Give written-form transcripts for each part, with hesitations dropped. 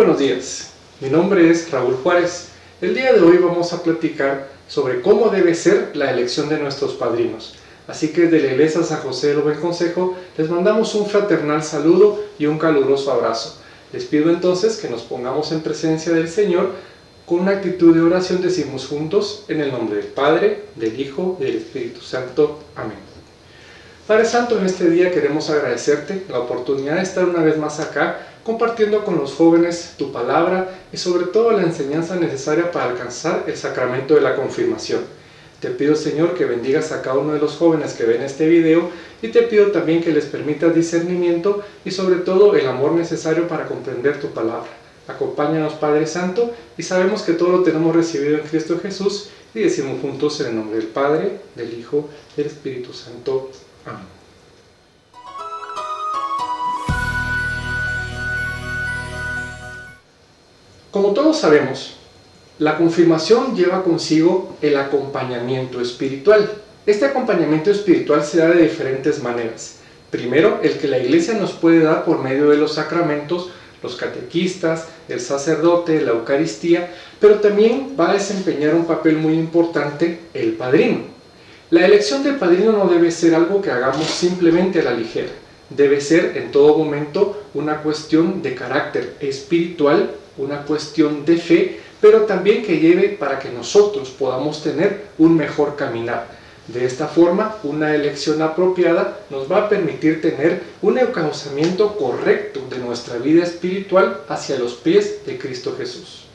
buenos días, mi nombre es Raúl Juárez. El día de hoy vamos a platicar sobre cómo debe ser la elección de nuestros padrinos. Así que desde la Iglesia San José del Buen Consejo les mandamos un fraternal saludo y un caluroso abrazo. Les pido entonces que nos pongamos en presencia del Señor. Con una actitud de oración decimos juntos, en el nombre del Padre, del Hijo y del Espíritu Santo. Amén. Padre Santo, en este día queremos agradecerte la oportunidad de estar una vez más acá, compartiendo con los jóvenes tu palabra y sobre todo la enseñanza necesaria para alcanzar el sacramento de la confirmación. Te pido, Señor, que bendigas a cada uno de los jóvenes que ven este video y te pido también que les permitas discernimiento y sobre todo el amor necesario para comprender tu palabra. Acompáñanos, Padre Santo, y sabemos que todo lo tenemos recibido en Cristo Jesús y decimos juntos en el nombre del Padre, del Hijo y del Espíritu Santo. Amén. Como todos sabemos, la confirmación lleva consigo el acompañamiento espiritual. Este acompañamiento espiritual se da de diferentes maneras. Primero, el que la Iglesia nos puede dar por medio de los sacramentos, los catequistas, el sacerdote, la Eucaristía, pero también va a desempeñar un papel muy importante el padrino. La elección del padrino no debe ser algo que hagamos simplemente a la ligera. Debe ser en todo momento una cuestión de carácter espiritual, una cuestión de fe, pero también que lleve para que nosotros podamos tener un mejor caminar. De esta forma, una elección apropiada nos va a permitir tener un encauzamiento correcto de nuestra vida espiritual hacia los pies de Cristo Jesús.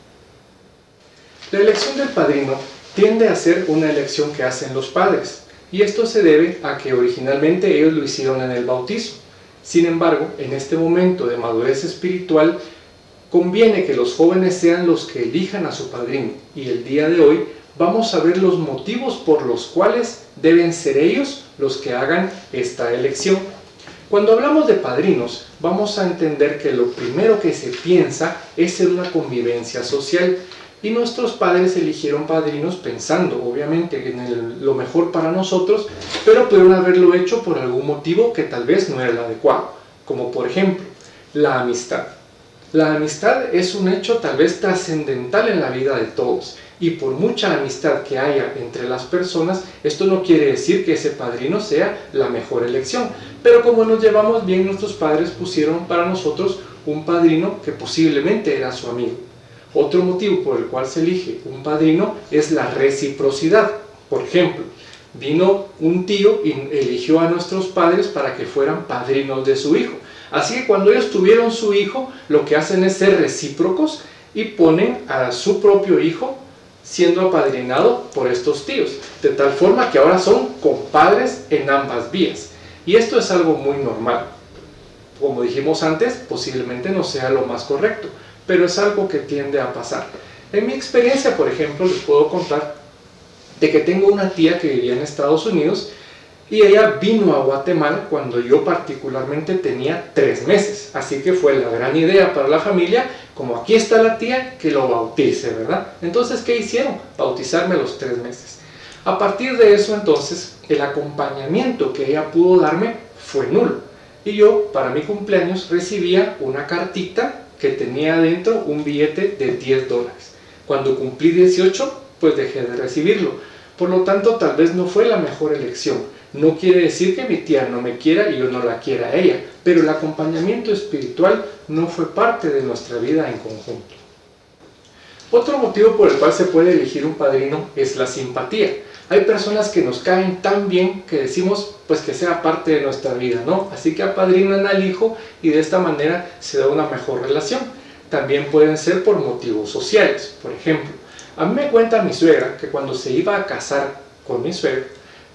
La elección del padrino tiende a ser una elección que hacen los padres, y esto se debe a que originalmente ellos lo hicieron en el bautizo. Sin embargo, en este momento de madurez espiritual, conviene que los jóvenes sean los que elijan a su padrino, y el día de hoy vamos a ver los motivos por los cuales deben ser ellos los que hagan esta elección. Cuando hablamos de padrinos, vamos a entender que lo primero que se piensa es en una convivencia social, y nuestros padres eligieron padrinos pensando, obviamente, en lo mejor para nosotros, pero pudieron haberlo hecho por algún motivo que tal vez no era el adecuado, como por ejemplo, la amistad. La amistad es un hecho tal vez trascendental en la vida de todos, y por mucha amistad que haya entre las personas, esto no quiere decir que ese padrino sea la mejor elección, pero como nos llevamos bien, nuestros padres pusieron para nosotros un padrino que posiblemente era su amigo. Otro motivo por el cual se elige un padrino es la reciprocidad. Por ejemplo, vino un tío y eligió a nuestros padres para que fueran padrinos de su hijo. Así que cuando ellos tuvieron su hijo, lo que hacen es ser recíprocos y ponen a su propio hijo siendo apadrinado por estos tíos, de tal forma que ahora son compadres en ambas vías. Y esto es algo muy normal. Como dijimos antes, posiblemente no sea lo más correcto, pero es algo que tiende a pasar. En mi experiencia, por ejemplo, les puedo contar de que tengo una tía que vivía en Estados Unidos y ella vino a Guatemala cuando yo particularmente tenía 3 meses. Así que fue la gran idea para la familia, como aquí está la tía, que lo bautice, ¿verdad? Entonces, ¿qué hicieron? Bautizarme a los 3 meses. A partir de eso, entonces, el acompañamiento que ella pudo darme fue nulo. Y yo, para mi cumpleaños, recibía una cartita que tenía adentro un billete de $10. Cuando cumplí 18, pues dejé de recibirlo. Por lo tanto, tal vez no fue la mejor elección. No quiere decir que mi tía no me quiera y yo no la quiera a ella, pero el acompañamiento espiritual no fue parte de nuestra vida en conjunto. Otro motivo por el cual se puede elegir un padrino es la simpatía. Hay personas que nos caen tan bien que decimos pues que sea parte de nuestra vida, ¿no? Así que apadrinan al hijo y de esta manera se da una mejor relación. También pueden ser por motivos sociales. Por ejemplo, a mí me cuenta mi suegra que cuando se iba a casar con mi suegro,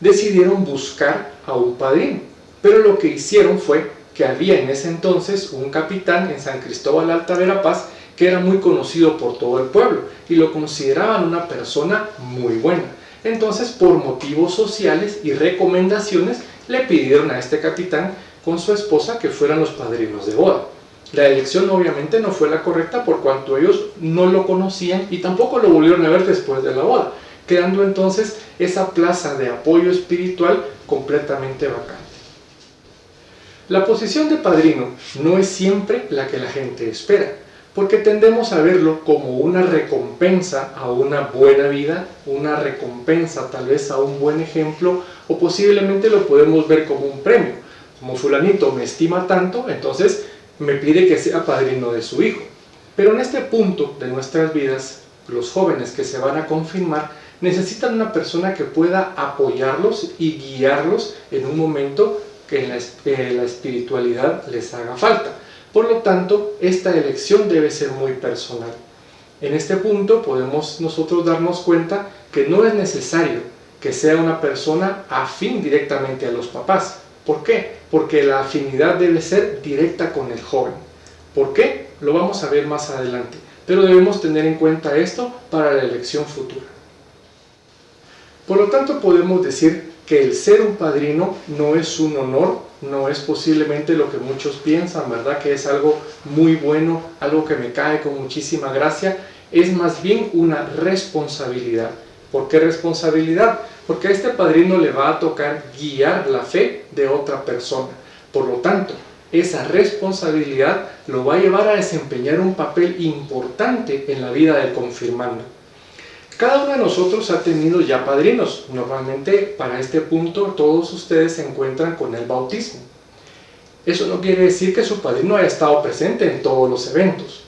decidieron buscar a un padrino, pero lo que hicieron fue que había en ese entonces un capitán en San Cristóbal Alta Verapaz que era muy conocido por todo el pueblo y lo consideraban una persona muy buena. Entonces, por motivos sociales y recomendaciones, le pidieron a este capitán con su esposa que fueran los padrinos de boda. La elección obviamente no fue la correcta por cuanto ellos no lo conocían y tampoco lo volvieron a ver después de la boda, quedando entonces esa plaza de apoyo espiritual completamente vacante. La posición de padrino no es siempre la que la gente espera. porque tendemos a verlo como una recompensa a una buena vida, una recompensa tal vez a un buen ejemplo, o posiblemente lo podemos ver como un premio. Como fulanito me estima tanto, entonces me pide que sea padrino de su hijo. Pero en este punto de nuestras vidas, los jóvenes que se van a confirmar necesitan una persona que pueda apoyarlos y guiarlos en un momento que en la espiritualidad les haga falta. Por lo tanto, esta elección debe ser muy personal. En este punto podemos nosotros darnos cuenta que no es necesario que sea una persona afín directamente a los papás. ¿Por qué? Porque la afinidad debe ser directa con el joven. ¿Por qué? Lo vamos a ver más adelante, pero debemos tener en cuenta esto para la elección futura. Por lo tanto, podemos decir que el ser un padrino no es un honor, no es posiblemente lo que muchos piensan, ¿verdad? Que es algo muy bueno, algo que me cae con muchísima gracia, es más bien una responsabilidad. ¿Por qué responsabilidad? Porque a este padrino le va a tocar guiar la fe de otra persona. Por lo tanto, esa responsabilidad lo va a llevar a desempeñar un papel importante en la vida del confirmando. Cada uno de nosotros ha tenido ya padrinos. Normalmente para este punto todos ustedes se encuentran con el bautismo. Eso no quiere decir que su padrino haya estado presente en todos los eventos.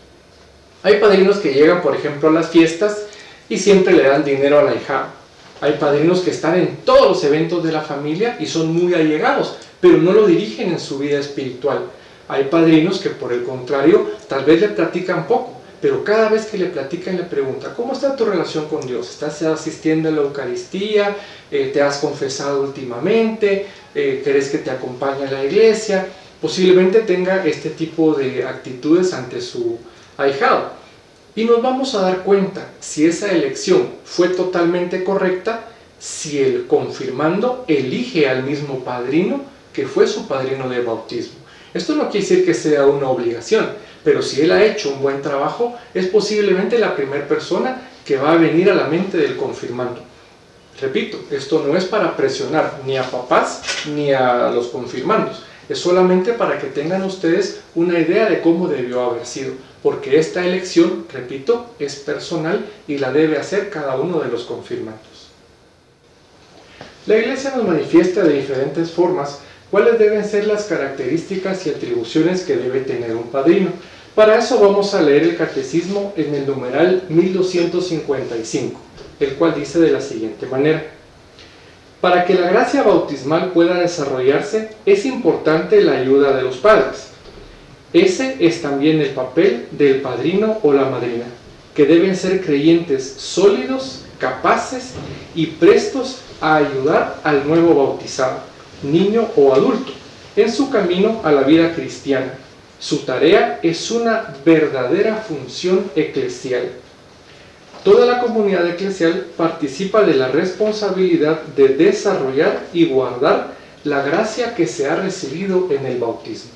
Hay padrinos que llegan, por ejemplo, a las fiestas y siempre le dan dinero al ahijado. Hay padrinos que están en todos los eventos de la familia y son muy allegados, pero no lo dirigen en su vida espiritual. Hay padrinos que, por el contrario, tal vez le platican poco, pero cada vez que le platican le pregunta: ¿cómo está tu relación con Dios? ¿Estás asistiendo a la Eucaristía? ¿Te has confesado últimamente? ¿Querés que te acompañe a la iglesia? Posiblemente tenga este tipo de actitudes ante su ahijado. Y nos vamos a dar cuenta si esa elección fue totalmente correcta, si el confirmando elige al mismo padrino que fue su padrino de bautismo. Esto no quiere decir que sea una obligación, pero si él ha hecho un buen trabajo, es posiblemente la primera persona que va a venir a la mente del confirmando. Repito, esto no es para presionar ni a papás ni a los confirmandos, es solamente para que tengan ustedes una idea de cómo debió haber sido, porque esta elección, repito, es personal y la debe hacer cada uno de los confirmandos. La Iglesia nos manifiesta de diferentes formas cuáles deben ser las características y atribuciones que debe tener un padrino. Para eso vamos a leer el Catecismo en el numeral 1255, el cual dice de la siguiente manera: para que la gracia bautismal pueda desarrollarse, es importante la ayuda de los padres. Ese es también el papel del padrino o la madrina, que deben ser creyentes sólidos, capaces y prestos a ayudar al nuevo bautizado, niño o adulto, en su camino a la vida cristiana. Su tarea es una verdadera función eclesial. Toda la comunidad eclesial participa de la responsabilidad de desarrollar y guardar la gracia que se ha recibido en el bautismo.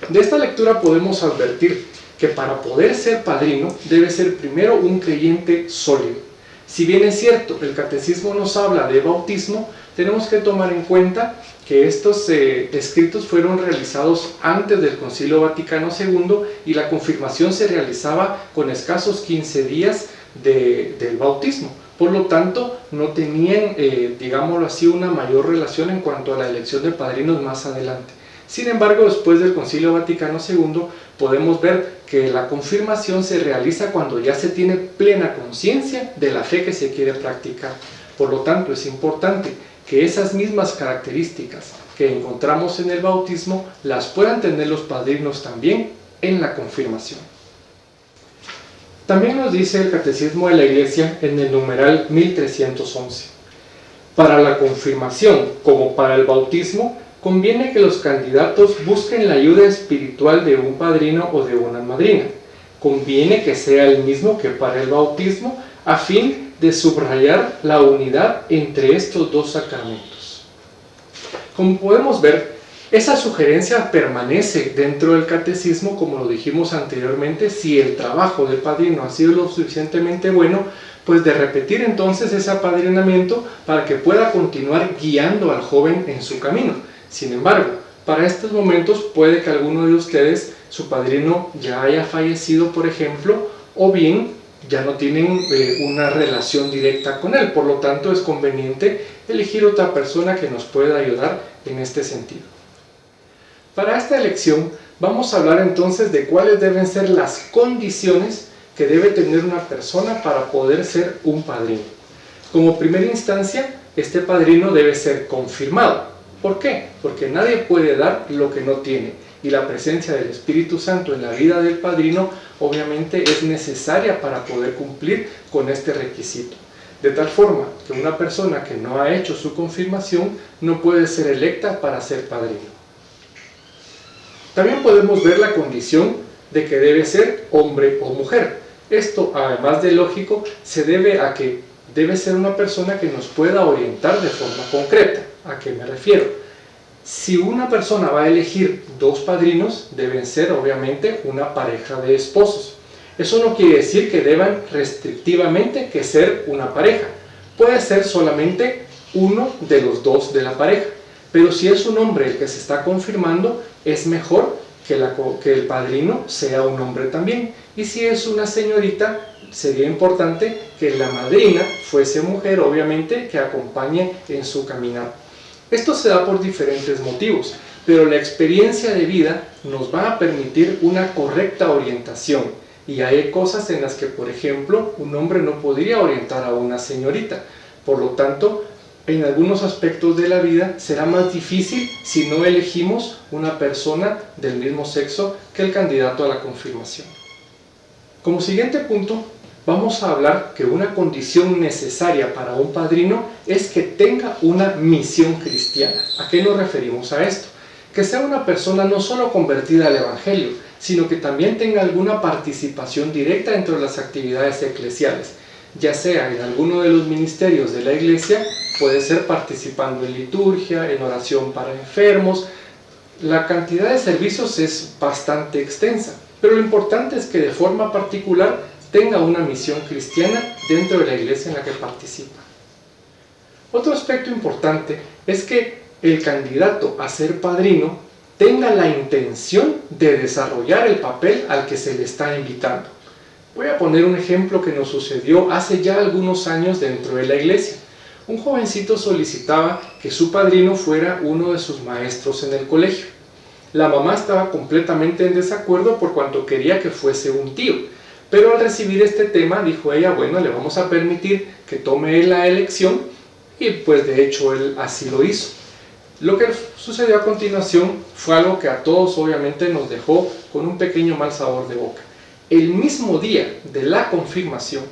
De esta lectura podemos advertir que para poder ser padrino debe ser primero un creyente sólido. Si bien es cierto, el catecismo nos habla de bautismo, tenemos que tomar en cuenta que estos escritos fueron realizados antes del Concilio Vaticano II y la confirmación se realizaba con escasos 15 días del bautismo. Por lo tanto, no tenían, digámoslo así, una mayor relación en cuanto a la elección de padrinos más adelante. Sin embargo, después del Concilio Vaticano II, podemos ver que la confirmación se realiza cuando ya se tiene plena conciencia de la fe que se quiere practicar. Por lo tanto, es importante que esas mismas características que encontramos en el bautismo las puedan tener los padrinos también en la confirmación. También nos dice el Catecismo de la Iglesia en el numeral 1311: para la confirmación como para el bautismo, conviene que los candidatos busquen la ayuda espiritual de un padrino o de una madrina. Conviene que sea el mismo que para el bautismo, a fin de subrayar la unidad entre estos dos sacramentos. Como podemos ver, esa sugerencia permanece dentro del catecismo, como lo dijimos anteriormente. Si el trabajo del padrino ha sido lo suficientemente bueno, pues de repetir entonces ese apadrinamiento para que pueda continuar guiando al joven en su camino. Sin embargo, para estos momentos puede que alguno de ustedes su padrino ya haya fallecido, por ejemplo, o bien ya no tienen una relación directa con él. Por lo tanto, es conveniente elegir otra persona que nos pueda ayudar en este sentido. Para esta elección vamos a hablar entonces de cuáles deben ser las condiciones que debe tener una persona para poder ser un padrino. Como primera instancia, este padrino debe ser confirmado. ¿Por qué? Porque nadie puede dar lo que no tiene, y la presencia del Espíritu Santo en la vida del padrino obviamente es necesaria para poder cumplir con este requisito. De tal forma que una persona que no ha hecho su confirmación no puede ser electa para ser padrino. También podemos ver la condición de que debe ser hombre o mujer. Esto, además de lógico, se debe a que debe ser una persona que nos pueda orientar de forma concreta. ¿A qué me refiero? Si una persona va a elegir dos padrinos, deben ser obviamente una pareja de esposos. Eso no quiere decir que deban restrictivamente que ser una pareja. Puede ser solamente uno de los dos de la pareja. Pero si es un hombre el que se está confirmando, es mejor que el padrino sea un hombre también. Y si es una señorita, sería importante que la madrina fuese mujer, obviamente, que acompañe en su caminar. Esto se da por diferentes motivos, pero la experiencia de vida nos va a permitir una correcta orientación. Y hay cosas en las que, por ejemplo, un hombre no podría orientar a una señorita. Por lo tanto, en algunos aspectos de la vida será más difícil si no elegimos una persona del mismo sexo que el candidato a la confirmación. Como siguiente punto, vamos a hablar que una condición necesaria para un padrino es que tenga una misión cristiana. ¿A qué nos referimos a esto? Que sea una persona no solo convertida al Evangelio, sino que también tenga alguna participación directa dentro de las actividades eclesiales, ya sea en alguno de los ministerios de la iglesia, puede ser participando en liturgia, en oración para enfermos. La cantidad de servicios es bastante extensa, pero lo importante es que de forma particular tenga una misión cristiana dentro de la iglesia en la que participa. Otro aspecto importante es que el candidato a ser padrino tenga la intención de desarrollar el papel al que se le está invitando. Voy a poner un ejemplo que nos sucedió hace ya algunos años dentro de la iglesia. Un jovencito solicitaba que su padrino fuera uno de sus maestros en el colegio. La mamá estaba completamente en desacuerdo por cuanto quería que fuese un tío. Pero al recibir este tema dijo ella, bueno, le vamos a permitir que tome él la elección, y pues de hecho él así lo hizo. Lo que sucedió a continuación fue algo que a todos obviamente nos dejó con un pequeño mal sabor de boca. El mismo día de la confirmación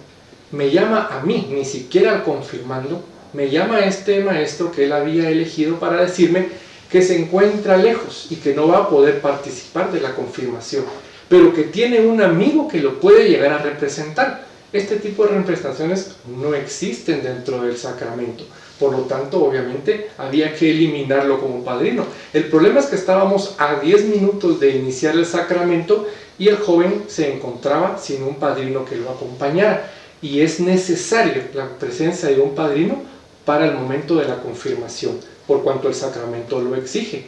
me llama a mí, ni siquiera al confirmando, me llama este maestro que él había elegido para decirme que se encuentra lejos y que no va a poder participar de la confirmación, pero que tiene un amigo que lo puede llegar a representar. Este tipo de representaciones no existen dentro del sacramento. Por lo tanto, obviamente, había que eliminarlo como padrino. El problema es que estábamos a 10 minutos de iniciar el sacramento y el joven se encontraba sin un padrino que lo acompañara. Y es necesario la presencia de un padrino para el momento de la confirmación, por cuanto el sacramento lo exige.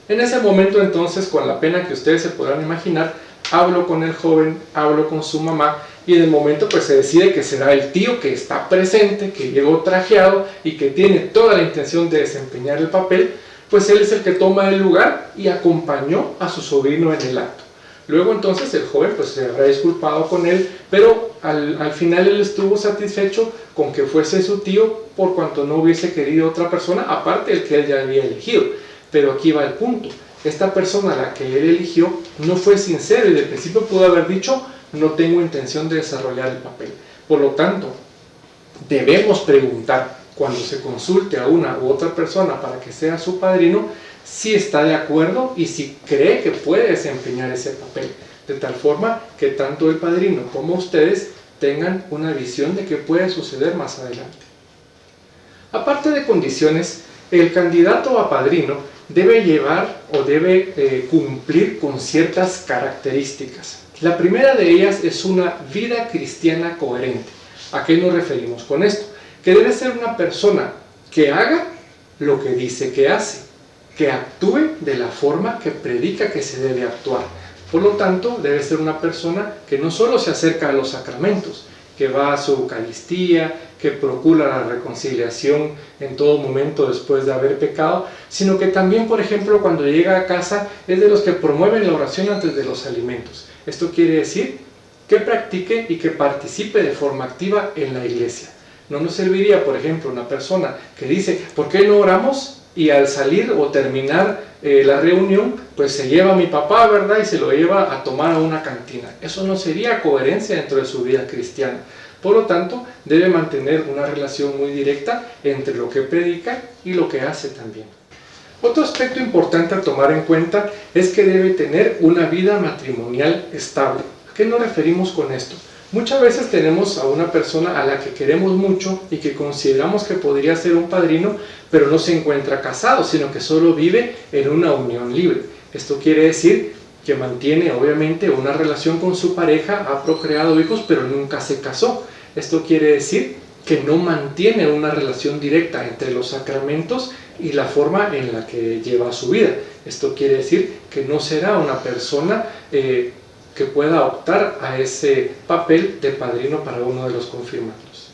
En ese momento, entonces, con la pena que ustedes se podrán imaginar, hablo con el joven, hablo con su mamá, y en el momento pues se decide que será el tío que está presente, que llegó trajeado y que tiene toda la intención de desempeñar el papel, pues él es el que toma el lugar y acompañó a su sobrino en el acto. Luego entonces el joven pues se habrá disculpado con él, pero al final él estuvo satisfecho con que fuese su tío por cuanto no hubiese querido otra persona aparte del que él ya había elegido. Pero aquí va el punto. Esta persona a la que él eligió no fue sincero y de principio pudo haber dicho no tengo intención de desarrollar el papel. Por lo tanto, debemos preguntar cuando se consulte a una u otra persona para que sea su padrino si está de acuerdo y si cree que puede desempeñar ese papel, de tal forma que tanto el padrino como ustedes tengan una visión de qué puede suceder más adelante. Aparte de condiciones, el candidato a padrino debe llevar o debe cumplir con ciertas características. La primera de ellas es una vida cristiana coherente. ¿A qué nos referimos con esto? Que debe ser una persona que haga lo que dice que hace, que actúe de la forma que predica que se debe actuar. Por lo tanto, debe ser una persona que no solo se acerca a los sacramentos, que va a su Eucaristía, que procura la reconciliación en todo momento después de haber pecado, sino que también, por ejemplo, cuando llega a casa, es de los que promueven la oración antes de los alimentos. Esto quiere decir que practique y que participe de forma activa en la iglesia. No nos serviría, por ejemplo, una persona que dice, ¿por qué no oramos? Y al salir o terminar la reunión, pues se lleva a mi papá, ¿verdad? Y se lo lleva a tomar a una cantina. Eso no sería coherencia dentro de su vida cristiana. Por lo tanto, debe mantener una relación muy directa entre lo que predica y lo que hace también. Otro aspecto importante a tomar en cuenta es que debe tener una vida matrimonial estable. ¿A qué nos referimos con esto? Muchas veces tenemos a una persona a la que queremos mucho y que consideramos que podría ser un padrino, pero no se encuentra casado, sino que solo vive en una unión libre. Esto quiere decir que mantiene obviamente una relación con su pareja, ha procreado hijos, pero nunca se casó. Esto quiere decir que no mantiene una relación directa entre los sacramentos y la forma en la que lleva su vida. Esto quiere decir que no será una persona que pueda optar a ese papel de padrino para uno de los confirmados.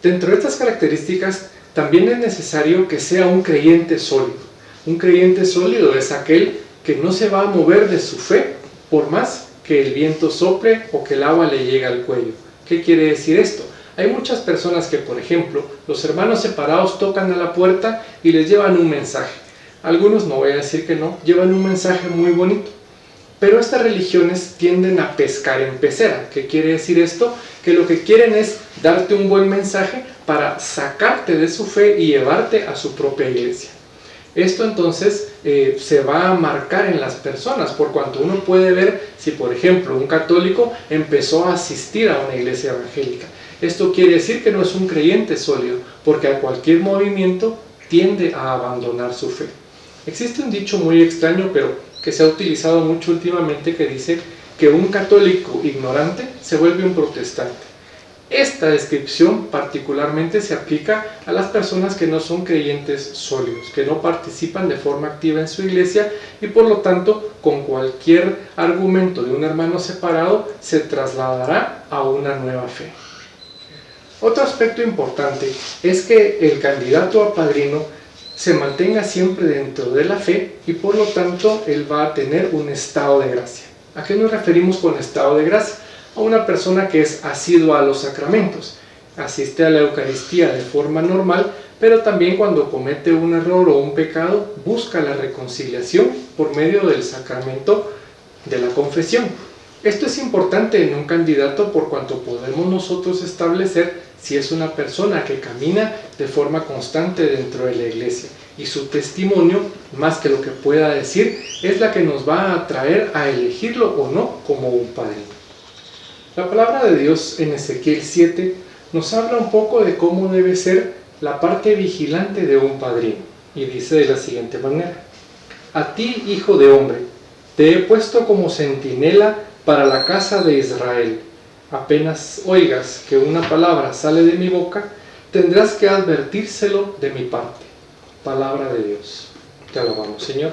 Dentro de estas características, también es necesario que sea un creyente sólido. Un creyente sólido es aquel que no se va a mover de su fe por más que el viento sople o que el agua le llegue al cuello. ¿Qué quiere decir esto? Hay muchas personas que, por ejemplo, los hermanos separados tocan a la puerta y les llevan un mensaje. Algunos, no voy a decir que no, llevan un mensaje muy bonito. Pero estas religiones tienden a pescar en pecera. ¿Qué quiere decir esto? Que lo que quieren es darte un buen mensaje para sacarte de su fe y llevarte a su propia iglesia. Esto entonces se va a marcar en las personas, por cuanto uno puede ver si, por ejemplo, un católico empezó a asistir a una iglesia evangélica. Esto quiere decir que no es un creyente sólido, porque a cualquier movimiento tiende a abandonar su fe. Existe un dicho muy extraño, pero que se ha utilizado mucho últimamente, que dice que un católico ignorante se vuelve un protestante. Esta descripción particularmente se aplica a las personas que no son creyentes sólidos, que no participan de forma activa en su iglesia y por lo tanto con cualquier argumento de un hermano separado se trasladará a una nueva fe. Otro aspecto importante es que el candidato a padrino se mantenga siempre dentro de la fe y por lo tanto él va a tener un estado de gracia. ¿A qué nos referimos con estado de gracia? A una persona que es asidua a los sacramentos, asiste a la Eucaristía de forma normal, pero también cuando comete un error o un pecado busca la reconciliación por medio del sacramento de la confesión. Esto es importante en un candidato por cuanto podemos nosotros establecer si es una persona que camina de forma constante dentro de la iglesia y su testimonio, más que lo que pueda decir, es la que nos va a atraer a elegirlo o no como un padrino. La palabra de Dios en Ezequiel 7 nos habla un poco de cómo debe ser la parte vigilante de un padrino y dice de la siguiente manera: a ti, hijo de hombre, te he puesto como centinela para la casa de Israel. Apenas oigas que una palabra sale de mi boca, tendrás que advertírselo de mi parte. Palabra de Dios. Te alabamos, Señor.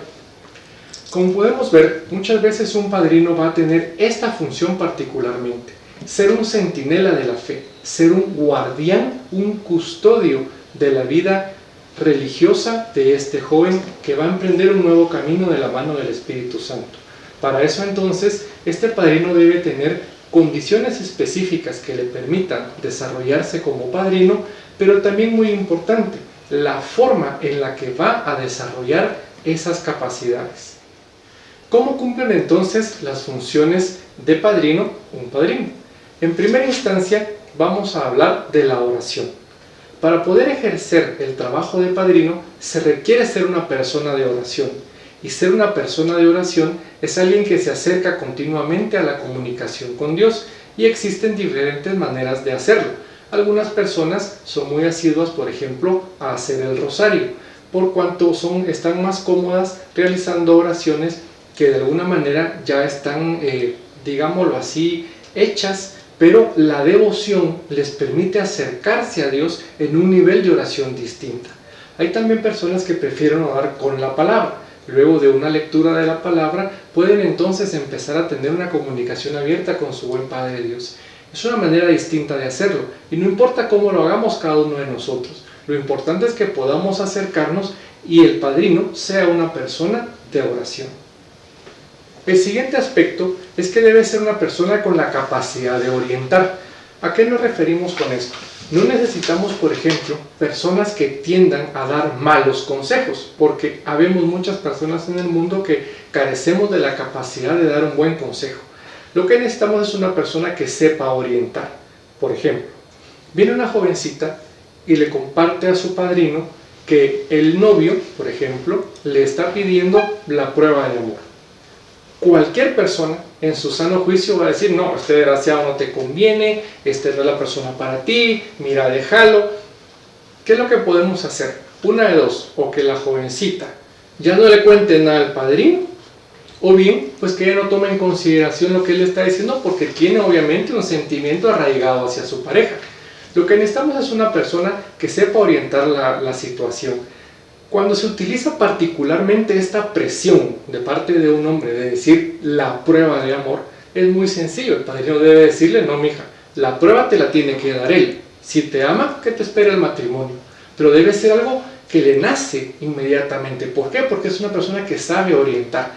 Como podemos ver, muchas veces un padrino va a tener esta función particularmente: ser un centinela de la fe, ser un guardián, un custodio de la vida religiosa de este joven que va a emprender un nuevo camino de la mano del Espíritu Santo. Para eso entonces, este padrino debe tener condiciones específicas que le permitan desarrollarse como padrino, pero también muy importante, la forma en la que va a desarrollar esas capacidades. ¿Cómo cumplen entonces las funciones de padrino un padrino? En primera instancia, vamos a hablar de la oración. Para poder ejercer el trabajo de padrino, se requiere ser una persona de oración. Y ser una persona de oración es alguien que se acerca continuamente a la comunicación con Dios, y existen diferentes maneras de hacerlo. Algunas personas son muy asiduas, por ejemplo, a hacer el rosario, por cuanto están más cómodas realizando oraciones que de alguna manera ya están, digámoslo así, hechas, pero la devoción les permite acercarse a Dios en un nivel de oración distinta. Hay también personas que prefieren orar con la palabra, Luego de una lectura de la palabra, pueden entonces empezar a tener una comunicación abierta con su buen Padre Dios. Es una manera distinta de hacerlo, y no importa cómo lo hagamos cada uno de nosotros. Lo importante es que podamos acercarnos y el padrino sea una persona de oración. El siguiente aspecto es que debe ser una persona con la capacidad de orientar. ¿A qué nos referimos con esto? No necesitamos, por ejemplo, personas que tiendan a dar malos consejos, porque habemos muchas personas en el mundo que carecemos de la capacidad de dar un buen consejo. Lo que necesitamos es una persona que sepa orientar. Por ejemplo, viene una jovencita y le comparte a su padrino que el novio, por ejemplo, le está pidiendo la prueba de amor. Cualquier persona en su sano juicio va a decir, no, este desgraciado no te conviene, este no es la persona para ti, mira, déjalo. ¿Qué es lo que podemos hacer? Una de dos, o que la jovencita ya no le cuente nada al padrino, o bien, pues que ella no tome en consideración lo que él está diciendo porque tiene obviamente un sentimiento arraigado hacia su pareja. Lo que necesitamos es una persona que sepa orientar la situación. Cuando se utiliza particularmente esta presión de parte de un hombre de decir la prueba de amor, es muy sencillo. El padrino debe decirle, no mija, la prueba te la tiene que dar él. Si te ama, que te espere el matrimonio. Pero debe ser algo que le nace inmediatamente. ¿Por qué? Porque es una persona que sabe orientar.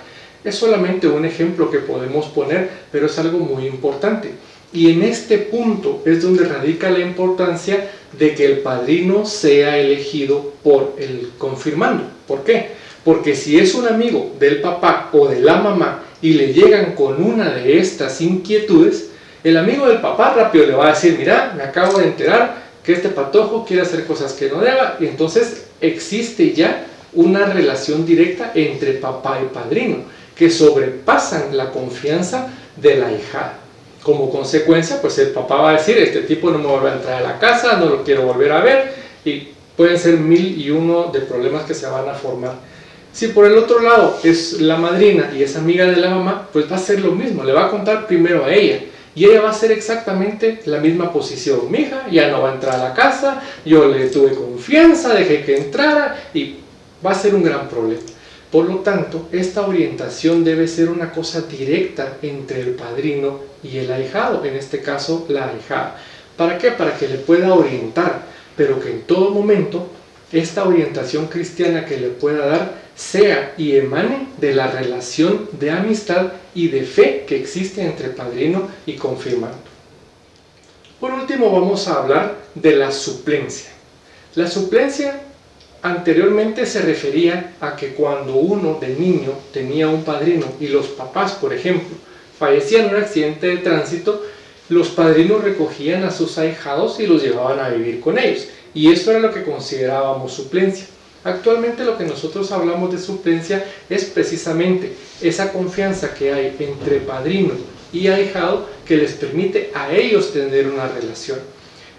Es solamente un ejemplo que podemos poner, pero es algo muy importante. Y en este punto es donde radica la importancia de que el padrino sea elegido por el confirmando. ¿Por qué? Porque si es un amigo del papá o de la mamá y le llegan con una de estas inquietudes, el amigo del papá rápido le va a decir, mira, me acabo de enterar que este patojo quiere hacer cosas que no deba, y entonces existe ya una relación directa entre papá y padrino, que sobrepasan la confianza de la ahijada. Como consecuencia, pues el papá va a decir, este tipo no me vuelve a entrar a la casa, no lo quiero volver a ver, y pueden ser 1001 de problemas que se van a formar. Si por el otro lado es la madrina y es amiga de la mamá, pues va a ser lo mismo, le va a contar primero a ella, y ella va a hacer exactamente la misma posición. Mi hija ya no va a entrar a la casa, yo le tuve confianza, dejé que entrara, y va a ser un gran problema. Por lo tanto, esta orientación debe ser una cosa directa entre el padrino y el ahijado, en este caso la ahijada. ¿Para qué? Para que le pueda orientar, pero que en todo momento esta orientación cristiana que le pueda dar sea y emane de la relación de amistad y de fe que existe entre padrino y confirmando. Por último, vamos a hablar de la suplencia. La suplencia anteriormente se refería a que cuando uno de niño tenía un padrino y los papás, por ejemplo, fallecían en un accidente de tránsito, los padrinos recogían a sus ahijados y los llevaban a vivir con ellos. Y eso era lo que considerábamos suplencia. Actualmente lo que nosotros hablamos de suplencia es precisamente esa confianza que hay entre padrino y ahijado que les permite a ellos tener una relación.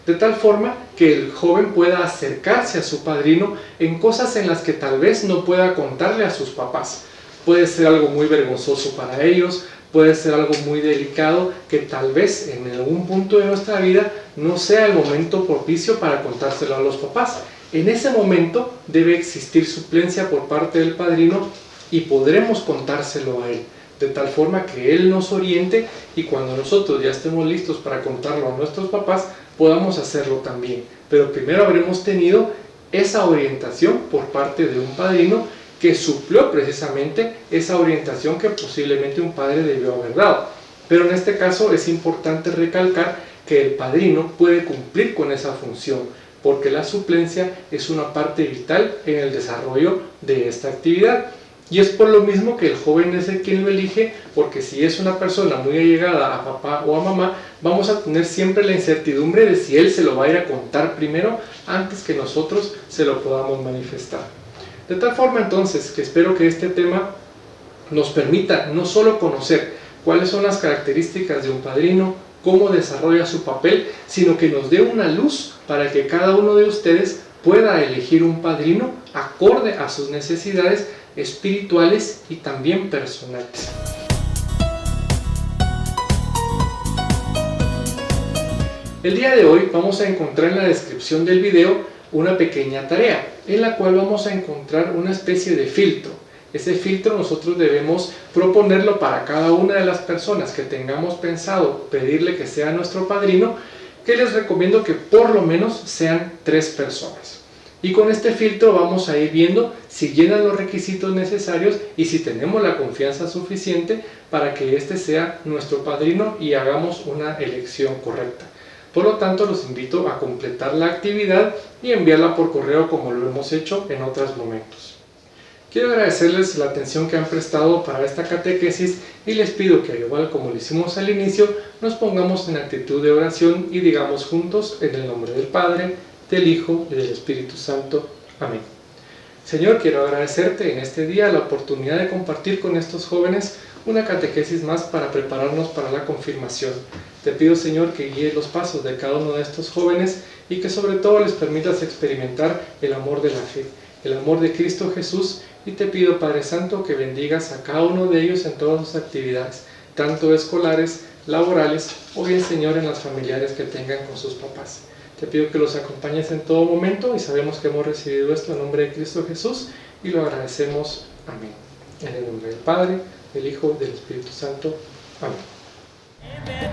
De tal forma que el joven pueda acercarse a su padrino en cosas en las que tal vez no pueda contarle a sus papás. Puede ser algo muy vergonzoso para ellos, puede ser algo muy delicado que tal vez en algún punto de nuestra vida no sea el momento propicio para contárselo a los papás. En ese momento debe existir suplencia por parte del padrino y podremos contárselo a él, de tal forma que él nos oriente y cuando nosotros ya estemos listos para contarlo a nuestros papás, podamos hacerlo también. Pero primero habremos tenido esa orientación por parte de un padrino que suplió precisamente esa orientación que posiblemente un padre debió haber dado. Pero en este caso es importante recalcar que el padrino puede cumplir con esa función, porque la suplencia es una parte vital en el desarrollo de esta actividad. Y es por lo mismo que el joven es el quien lo elige, porque si es una persona muy allegada a papá o a mamá, vamos a tener siempre la incertidumbre de si él se lo va a ir a contar primero antes que nosotros se lo podamos manifestar. De tal forma entonces que espero que este tema nos permita no solo conocer cuáles son las características de un padrino, cómo desarrolla su papel, sino que nos dé una luz para que cada uno de ustedes pueda elegir un padrino acorde a sus necesidades espirituales y también personales. El día de hoy vamos a encontrar en la descripción del video una pequeña tarea en la cual vamos a encontrar una especie de filtro. Ese filtro nosotros debemos proponerlo para cada una de las personas que tengamos pensado pedirle que sea nuestro padrino, que les recomiendo que por lo menos sean 3 personas. Y con este filtro vamos a ir viendo si llenan los requisitos necesarios y si tenemos la confianza suficiente para que este sea nuestro padrino y hagamos una elección correcta. Por lo tanto, los invito a completar la actividad y enviarla por correo como lo hemos hecho en otros momentos. Quiero agradecerles la atención que han prestado para esta catequesis y les pido que, al igual como lo hicimos al inicio, nos pongamos en actitud de oración y digamos juntos en el nombre del Padre, del Hijo y del Espíritu Santo. Amén. Señor, quiero agradecerte en este día la oportunidad de compartir con estos jóvenes una catequesis más para prepararnos para la confirmación. Te pido, Señor, que guíes los pasos de cada uno de estos jóvenes y que sobre todo les permitas experimentar el amor de la fe, el amor de Cristo Jesús, y te pido, Padre Santo, que bendigas a cada uno de ellos en todas sus actividades, tanto escolares, laborales o bien, Señor, en las familiares que tengan con sus papás. Te pido que los acompañes en todo momento y sabemos que hemos recibido esto en nombre de Cristo Jesús y lo agradecemos. Amén. En el nombre del Padre, del Hijo y del Espíritu Santo. Amén.